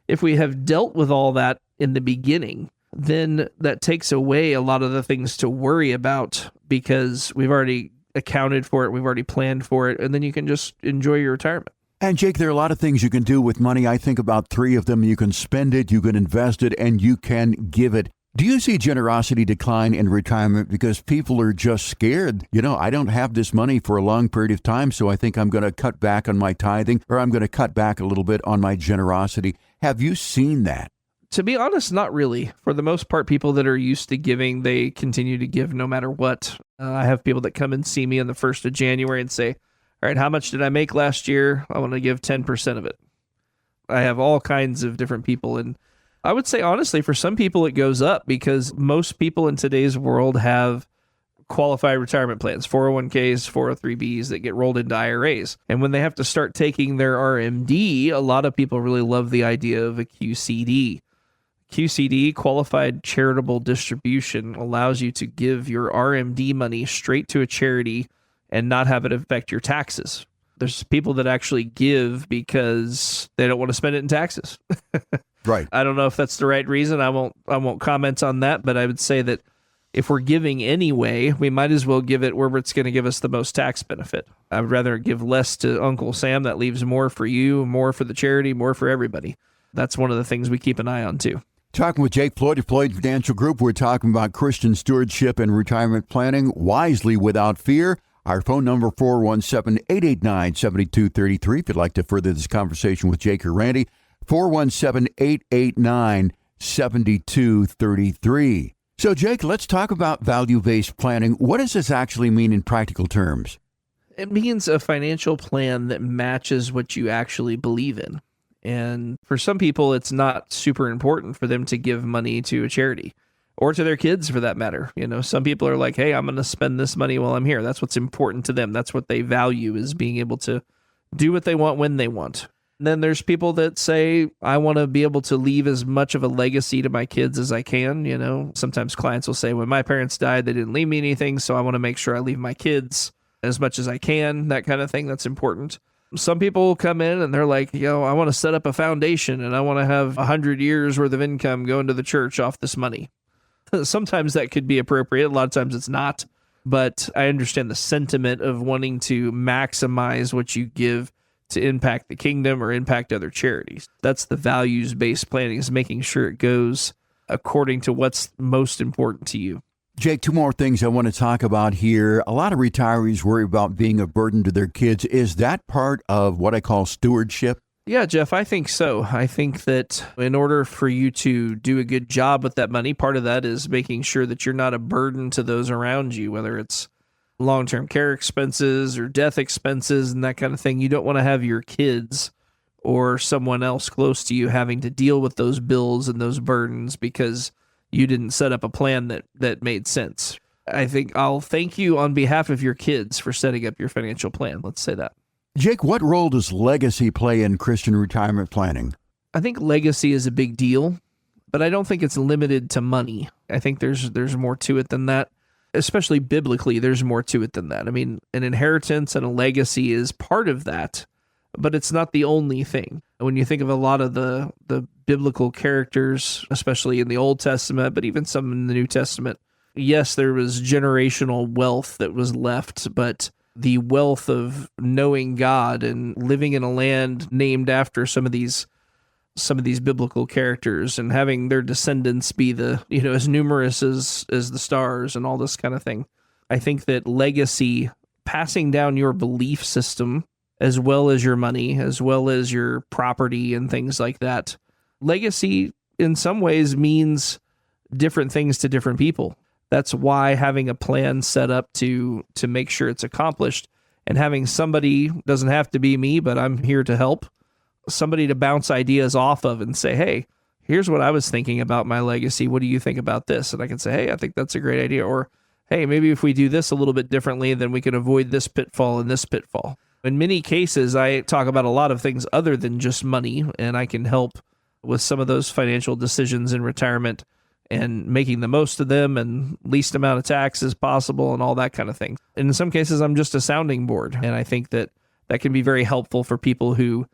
if we have dealt with all that in the beginning, then that takes away a lot of the things to worry about because we've already accounted for it, we've already planned for it, and then you can just enjoy your retirement. And Jake, there are a lot of things you can do with money. I think about 3 of them. You can spend it, you can invest it, and you can give it. Do you see generosity decline in retirement because people are just scared? I don't have this money for a long period of time, so I think I'm going to cut back on my tithing, or I'm going to cut back a little bit on my generosity. Have you seen that? To be honest, not really. For the most part, people that are used to giving, they continue to give no matter what. I have people that come and see me on the 1st of January and say, all right, how much did I make last year? I want to give 10% of it. I have all kinds of different people. And I would say, honestly, for some people, it goes up because most people in today's world have qualified retirement plans, 401ks, 403bs that get rolled into IRAs. And when they have to start taking their RMD, a lot of people really love the idea of a QCD. QCD, Qualified Charitable Distribution, allows you to give your RMD money straight to a charity and not have it affect your taxes. There's people that actually give because they don't want to spend it in taxes. Right. I don't know if that's the right reason. I won't comment on that, but I would say that if we're giving anyway, we might as well give it where it's going to give us the most tax benefit. I'd rather give less to Uncle Sam. That leaves more for you, more for the charity, more for everybody. That's one of the things we keep an eye on too. Talking with Jake Floyd of Floyd Financial Group, we're talking about Christian stewardship and retirement planning wisely without fear. Our phone number, 417-889-7233. If you'd like to further this conversation with Jake or Randy, 417-889-7233. So, Jake, let's talk about value-based planning. What does this actually mean in practical terms? It means a financial plan that matches what you actually believe in. And for some people, it's not super important for them to give money to a charity or to their kids for that matter. Some people are like, hey, I'm going to spend this money while I'm here. That's what's important to them. That's what they value, is being able to do what they want when they want. And then there's people that say, I want to be able to leave as much of a legacy to my kids as I can. Sometimes clients will say, when my parents died, they didn't leave me anything, so I want to make sure I leave my kids as much as I can, that kind of thing. That's important. Some people will come in and they're like, I want to set up a foundation and I want to have 100 years worth of income going to the church off this money. Sometimes that could be appropriate. A lot of times it's not. But I understand the sentiment of wanting to maximize what you give to impact the kingdom or impact other charities. That's the values-based planning, is making sure it goes according to what's most important to you. Jake, 2 more things I want to talk about here. A lot of retirees worry about being a burden to their kids. Is that part of what I call stewardship? Yeah, Jeff, I think so. I think that in order for you to do a good job with that money, part of that is making sure that you're not a burden to those around you, whether it's long-term care expenses or death expenses and that kind of thing. You don't want to have your kids or someone else close to you having to deal with those bills and those burdens because you didn't set up a plan that made sense. I think I'll thank you on behalf of your kids for setting up your financial plan. Let's say that. Jake, what role does legacy play in Christian retirement planning? I think legacy is a big deal, but I don't think it's limited to money. I think there's more to it than that. Especially biblically, there's more to it than that. I mean, an inheritance and a legacy is part of that, but it's not the only thing. When you think of a lot of the biblical characters, especially in the Old Testament, but even some in the New Testament, yes, there was generational wealth that was left, but the wealth of knowing God and living in a land named after some of these biblical characters and having their descendants be as numerous as the stars and all this kind of thing. I think that legacy, passing down your belief system, as well as your money, as well as your property and things like that. Legacy, in some ways, means different things to different people. That's why having a plan set up to make sure it's accomplished and having somebody, doesn't have to be me, but I'm here to help, somebody to bounce ideas off of and say, hey, here's what I was thinking about my legacy. What do you think about this? And I can say, hey, I think that's a great idea. Or, hey, maybe if we do this a little bit differently, then we can avoid this pitfall and this pitfall. In many cases, I talk about a lot of things other than just money, and I can help with some of those financial decisions in retirement and making the most of them and least amount of taxes possible and all that kind of thing. And in some cases, I'm just a sounding board. And I think that that can be very helpful for people who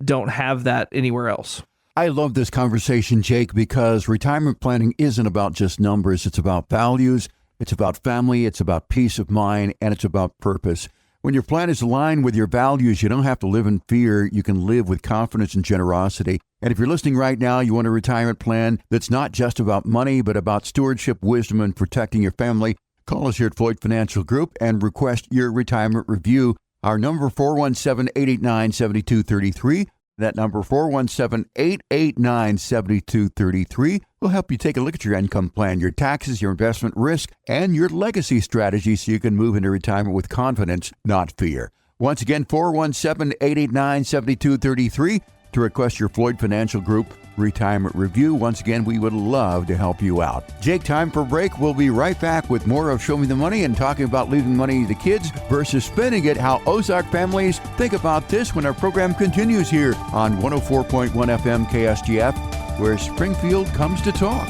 don't have that anywhere else. I love this conversation, Jake, because retirement planning isn't about just numbers. It's about values. It's about family. It's about peace of mind, and it's about purpose. When your plan is aligned with your values, you don't have to live in fear. You can live with confidence and generosity. And if you're listening right now, you want a retirement plan that's not just about money, but about stewardship, wisdom, and protecting your family, call us here at Floyd Financial Group and request your retirement review. Our number, 417-889-7233. That number, 417-889-7233, will help you take a look at your income plan, your taxes, your investment risk, and your legacy strategy so you can move into retirement with confidence, not fear. Once again, 417-889-7233 to request your Floyd Financial Group retirement review. Once again, we would love to help you out. Jake, time for a break. We'll be right back with more of Show Me the Money and talking about leaving money to kids versus spending it, how Ozark families think about this when our program continues here on 104.1 FM KSGF, where Springfield comes to talk.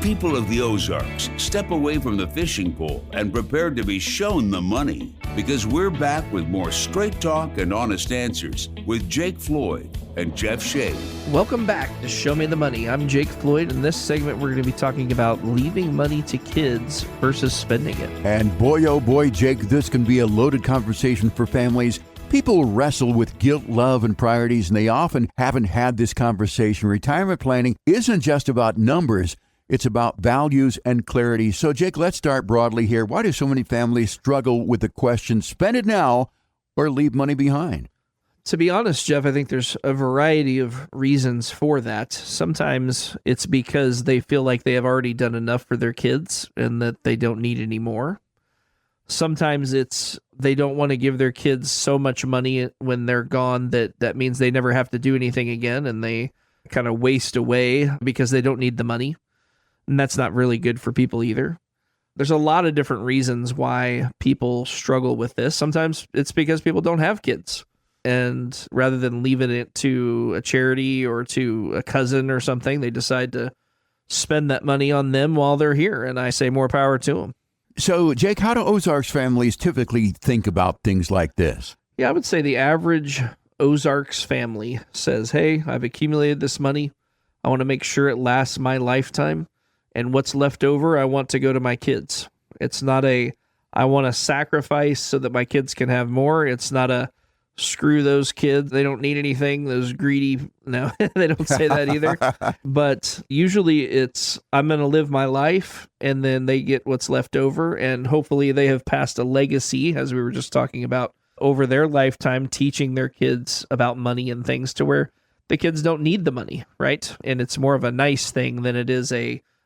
People of the Ozarks, step away from the fishing pole and prepare to be shown the money, because we're back with more straight talk and honest answers with Jake Floyd and Jeff Shea. Welcome back to Show Me the Money. I'm Jake Floyd. In this segment, we're going to be talking about leaving money to kids versus spending it. And boy, oh boy, Jake, this can be a loaded conversation for families. People wrestle with guilt, love, and priorities, and they often haven't had this conversation. Retirement planning isn't just about numbers. It's about values and clarity. So, Jake, let's start broadly here. Why do so many families struggle with the question, spend it now or leave money behind? To be honest, Jeff, I think there's a variety of reasons for that. Sometimes it's because they feel like they have already done enough for their kids and that they don't need any more. Sometimes it's they don't want to give their kids so much money when they're gone that means they never have to do anything again, and they kind of waste away because they don't need the money. And that's not really good for people either. There's a lot of different reasons why people struggle with this. Sometimes it's because people don't have kids. And rather than leaving it to a charity or to a cousin or something, they decide to spend that money on them while they're here. And I say more power to them. So, Jake, how do Ozarks families typically think about things like this? Yeah, I would say the average Ozarks family says, hey, I've accumulated this money. I want to make sure it lasts my lifetime. And what's left over, I want to go to my kids. It's not I want to sacrifice so that my kids can have more. It's not screw those kids. They don't need anything. Those greedy, no, they don't say that either. But usually it's, I'm going to live my life and then they get what's left over. And hopefully they have passed a legacy, as we were just talking about, over their lifetime, teaching their kids about money and things to where the kids don't need the money, right? And it's more of a nice thing than it is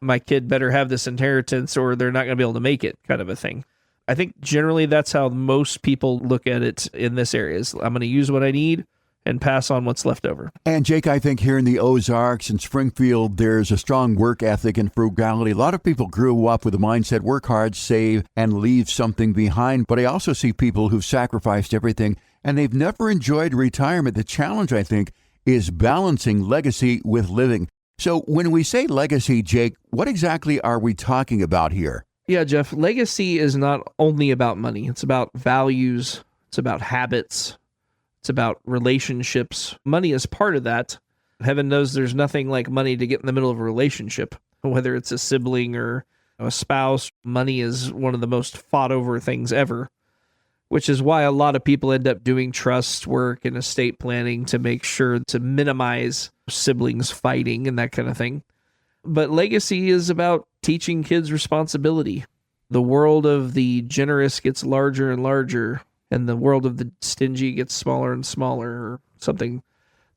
my kid better have this inheritance or they're not going to be able to make it kind of a thing. I think generally that's how most people look at it in this area is I'm going to use what I need and pass on what's left over. And Jake, I think here in the Ozarks and Springfield, there's a strong work ethic and frugality. A lot of people grew up with the mindset, work hard, save, and leave something behind. But I also see people who've sacrificed everything and they've never enjoyed retirement. The challenge, I think, is balancing legacy with living. So when we say legacy, Jake, what exactly are we talking about here? Yeah, Jeff, legacy is not only about money. It's about values. It's about habits. It's about relationships. Money is part of that. Heaven knows there's nothing like money to get in the middle of a relationship, whether it's a sibling or a spouse. Money is one of the most fought over things ever, which is why a lot of people end up doing trust work and estate planning to make sure to minimize siblings fighting and that kind of thing. But legacy is about teaching kids responsibility. The world of the generous gets larger and larger, and the world of the stingy gets smaller and smaller, or something.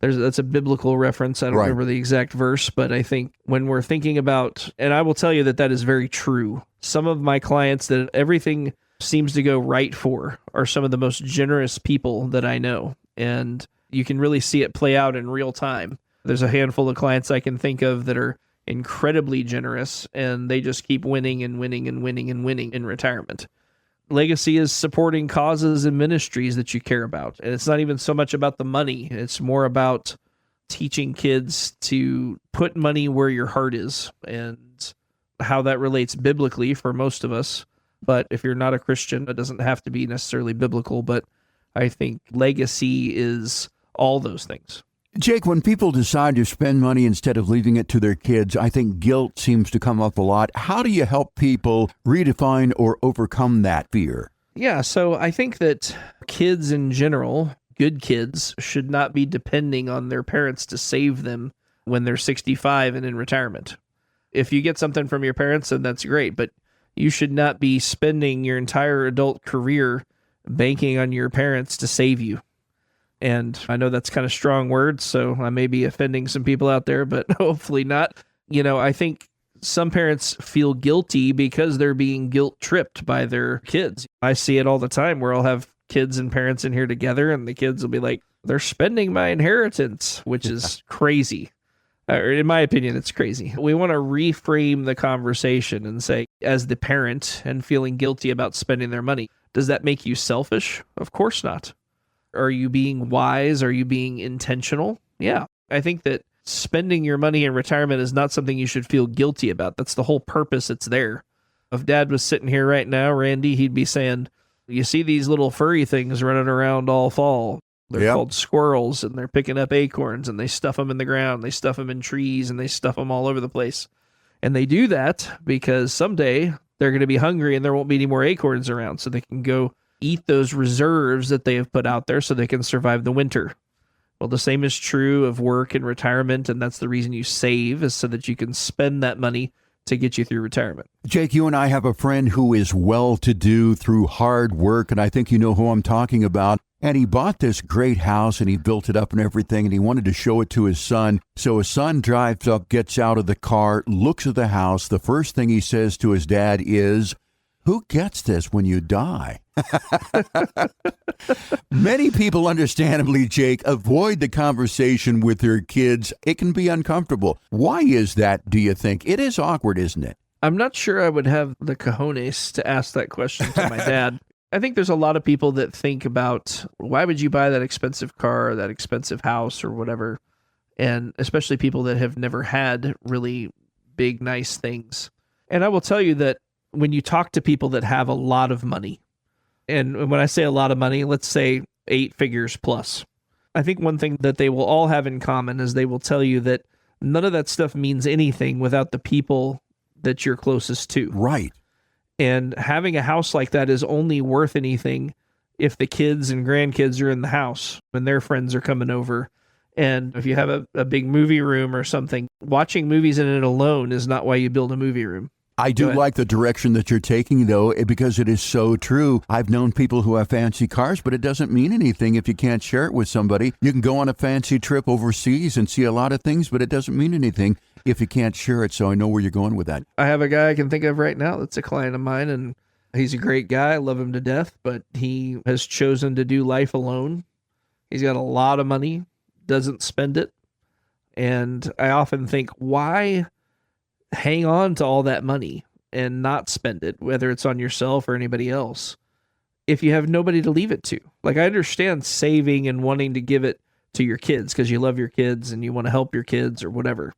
That's a biblical reference. I don't remember the exact verse, but I think when we're thinking about, and I will tell you that is very true. Some of my clients, that everything seems to go right for are some of the most generous people that I know. And you can really see it play out in real time. There's a handful of clients I can think of that are incredibly generous, and they just keep winning and winning and winning and winning in retirement. Legacy is supporting causes and ministries that you care about. And it's not even so much about the money. It's more about teaching kids to put money where your heart is and how that relates biblically for most of us. But if you're not a Christian, it doesn't have to be necessarily biblical. But I think legacy is all those things. Jake, when people decide to spend money instead of leaving it to their kids, I think guilt seems to come up a lot. How do you help people redefine or overcome that fear? Yeah, so I think that kids in general, good kids, should not be depending on their parents to save them when they're 65 and in retirement. If you get something from your parents, then that's great, but you should not be spending your entire adult career banking on your parents to save you. And I know that's kind of strong words, so I may be offending some people out there, but hopefully not. I think some parents feel guilty because they're being guilt-tripped by their kids. I see it all the time where I'll have kids and parents in here together, and the kids will be like, they're spending my inheritance, which is crazy. In my opinion, it's crazy. We want to reframe the conversation and say, as the parent and feeling guilty about spending their money, does that make you selfish? Of course not. Are you being wise? Are you being intentional? Yeah. I think that spending your money in retirement is not something you should feel guilty about. That's the whole purpose it's there. If Dad was sitting here right now, Randy, he'd be saying, you see these little furry things running around all fall. They're called squirrels, and they're picking up acorns, and they stuff them in the ground. They stuff them in trees, and they stuff them all over the place. And they do that because someday they're going to be hungry and there won't be any more acorns around, so they can go eat those reserves that they have put out there so they can survive the winter. Well, the same is true of work and retirement, and that's the reason you save, is so that you can spend that money to get you through retirement. Jake, you and I have a friend who is well-to-do through hard work, and I think you know who I'm talking about. And he bought this great house, and he built it up and everything, and he wanted to show it to his son. So his son drives up, gets out of the car, looks at the house. The first thing he says to his dad is, "Who gets this when you die?" Many people, understandably, Jake, avoid the conversation with their kids. It can be uncomfortable. Why is that, do you think? It is awkward, isn't it? I'm not sure I would have the cojones to ask that question to my dad. I think there's a lot of people that think about, why would you buy that expensive car or that expensive house or whatever? And especially people that have never had really big, nice things. And I will tell you that when you talk to people that have a lot of money, and when I say a lot of money, let's say 8 figures plus, I think one thing that they will all have in common is they will tell you that none of that stuff means anything without the people that you're closest to. Right. And having a house like that is only worth anything if the kids and grandkids are in the house when their friends are coming over. And if you have a big movie room or something, watching movies in it alone is not why you build a movie room. I do like the direction that you're taking, though, because it is so true. I've known people who have fancy cars, but it doesn't mean anything if you can't share it with somebody. You can go on a fancy trip overseas and see a lot of things, but it doesn't mean anything if you can't share it. So I know where you're going with that. I have a guy I can think of right now that's a client of mine, and he's a great guy. I love him to death, but he has chosen to do life alone. He's got a lot of money, doesn't spend it. And I often think, why hang on to all that money and not spend it, whether it's on yourself or anybody else, if you have nobody to leave it to? Like, I understand saving and wanting to give it to your kids because you love your kids and you want to help your kids or whatever.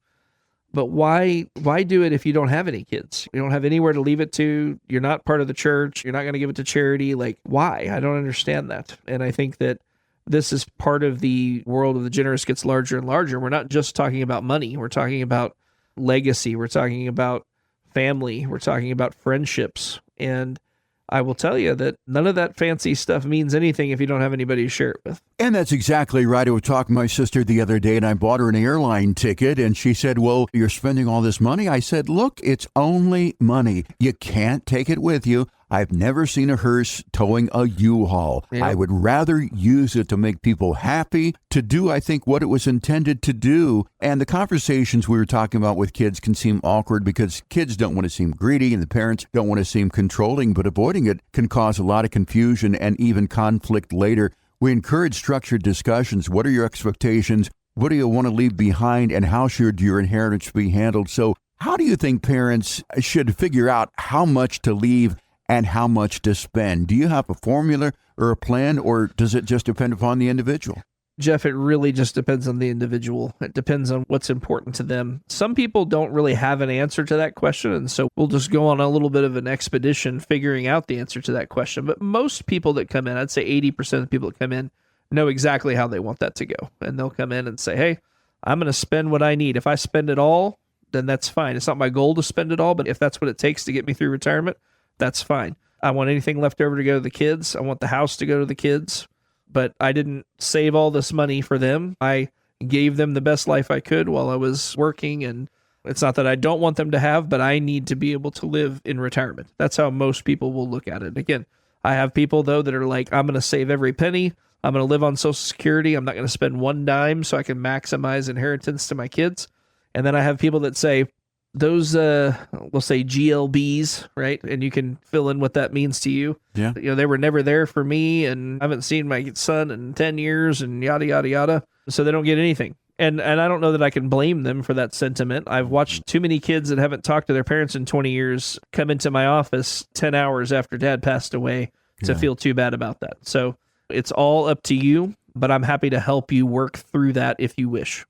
But why do it if you don't have any kids? You don't have anywhere to leave it to. You're not part of the church. You're not going to give it to charity. Like, why? I don't understand that. And I think that this is part of the world of the generous gets larger and larger. We're not just talking about money. We're talking about legacy. We're talking about family. We're talking about friendships. And I will tell you that none of that fancy stuff means anything if you don't have anybody to share it with. And that's exactly right. I was talking to my sister the other day, and I bought her an airline ticket, and she said, "Well, you're spending all this money." I said, "Look, it's only money. You can't take it with you. I've never seen a hearse towing a U-Haul. Yep. I would rather use it to make people happy, to do, I think, what it was intended to do. And the conversations we were talking about with kids can seem awkward because kids don't want to seem greedy and the parents don't want to seem controlling, but avoiding it can cause a lot of confusion and even conflict later. We encourage structured discussions. What are your expectations? What do you want to leave behind? And how should your inheritance be handled? So how do you think parents should figure out how much to leave and how much to spend? Do you have a formula or a plan, or does it just depend upon the individual? Jeff, it really just depends on the individual. It depends on what's important to them. Some people don't really have an answer to that question, and so we'll just go on a little bit of an expedition figuring out the answer to that question. But most people that come in, I'd say 80% of the people that come in, know exactly how they want that to go. And they'll come in and say, hey, I'm going to spend what I need. If I spend it all, then that's fine. It's not my goal to spend it all, but if that's what it takes to get me through retirement, that's fine. I want anything left over to go to the kids. I want the house to go to the kids. But I didn't save all this money for them. I gave them the best life I could while I was working. And it's not that I don't want them to have, but I need to be able to live in retirement. That's how most people will look at it. Again, I have people, though, that are like, I'm going to save every penny. I'm going to live on Social Security. I'm not going to spend one dime so I can maximize inheritance to my kids. And then I have people that say, those, we'll say GLBs, right? And you can fill in what that means to you. Yeah. You know, they were never there for me and I haven't seen my son in 10 years and yada, yada, yada. So they don't get anything. And I don't know that I can blame them for that sentiment. I've watched too many kids that haven't talked to their parents in 20 years come into my office 10 hours after dad passed away to feel too bad about that. So it's all up to you, but I'm happy to help you work through that if you wish.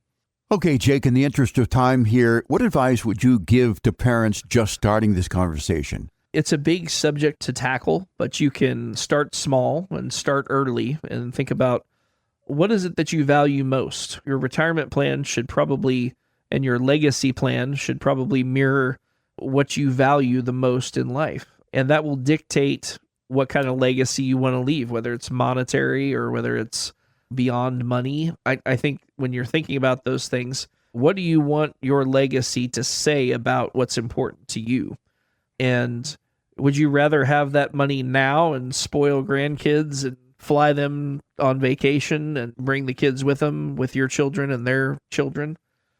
Okay, Jake, in the interest of time here, what advice would you give to parents just starting this conversation? It's a big subject to tackle, but you can start small and start early and think about what is it that you value most. Your retirement plan should probably, and your legacy plan should probably mirror what you value the most in life. And that will dictate what kind of legacy you want to leave, whether it's monetary or whether it's beyond money. I think when you're thinking about those things, what do you want your legacy to say about what's important to you? And would you rather have that money now and spoil grandkids and fly them on vacation and bring the kids with them, with your children and their children?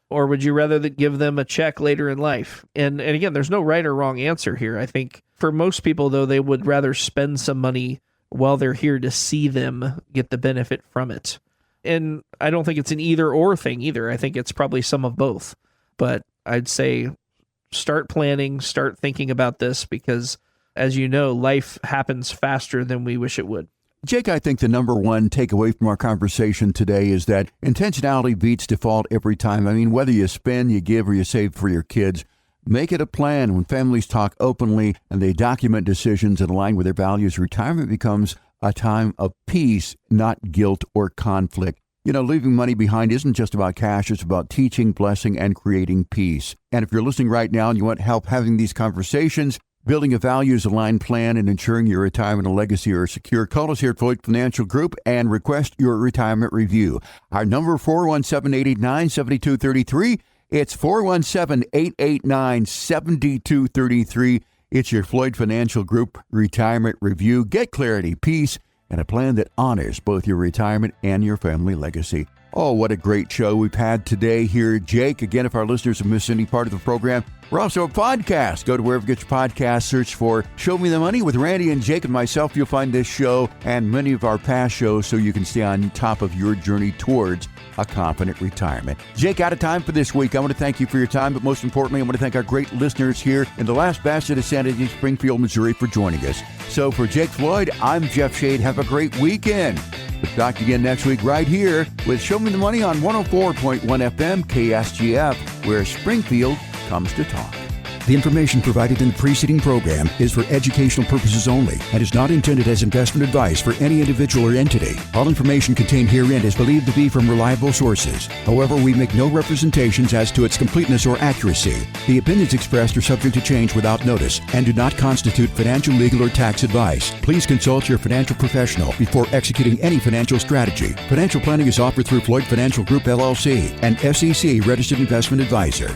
Or would you rather give them a check later in life? And again, there's no right or wrong answer here. I think for most people, though, they would rather spend some money while they're here to see them get the benefit from it. And I don't think it's an either or thing either. I think it's probably some of both. But I'd say start planning, start thinking about this because, as you know, life happens faster than we wish it would. Jake, I think the number one takeaway from our conversation today is that intentionality beats default every time. I mean, whether you spend, you give, or you save for your kids, make it a plan. When families talk openly and they document decisions that align with their values, retirement becomes a time of peace, not guilt or conflict. You know, leaving money behind isn't just about cash. It's about teaching, blessing, and creating peace. And if you're listening right now and you want help having these conversations, building a values-aligned plan and ensuring your retirement and legacy are secure, call us here at Floyd Financial Group and request your retirement review. Our number, 417-889-7233. It's 417-889-7233. It's your Floyd Financial Group retirement review. Get clarity, peace, and a plan that honors both your retirement and your family legacy. Oh, what a great show we've had today here, Jake. Again, if our listeners have missed any part of the program, we're also a podcast. Go to wherever you get your podcast, search for Show Me the Money with Randy and Jake and myself. You'll find this show and many of our past shows so you can stay on top of your journey towards a confident retirement. Jake, out of time for this week. I want to thank you for your time, but most importantly, I want to thank our great listeners here in the last bastion of Sanity, Springfield, Missouri for joining us. So for Jake Floyd, I'm Jeff Shade. Have a great weekend. We'll talk again next week right here with Show Me the Money on 104.1 FM KSGF, where Springfield comes to talk. The information provided in the preceding program is for educational purposes only and is not intended as investment advice for any individual or entity. All information contained herein is believed to be from reliable sources. However, we make no representations as to its completeness or accuracy. The opinions expressed are subject to change without notice and do not constitute financial, legal, or tax advice. Please consult your financial professional before executing any financial strategy. Financial planning is offered through Floyd Financial Group, LLC, an SEC registered investment advisor.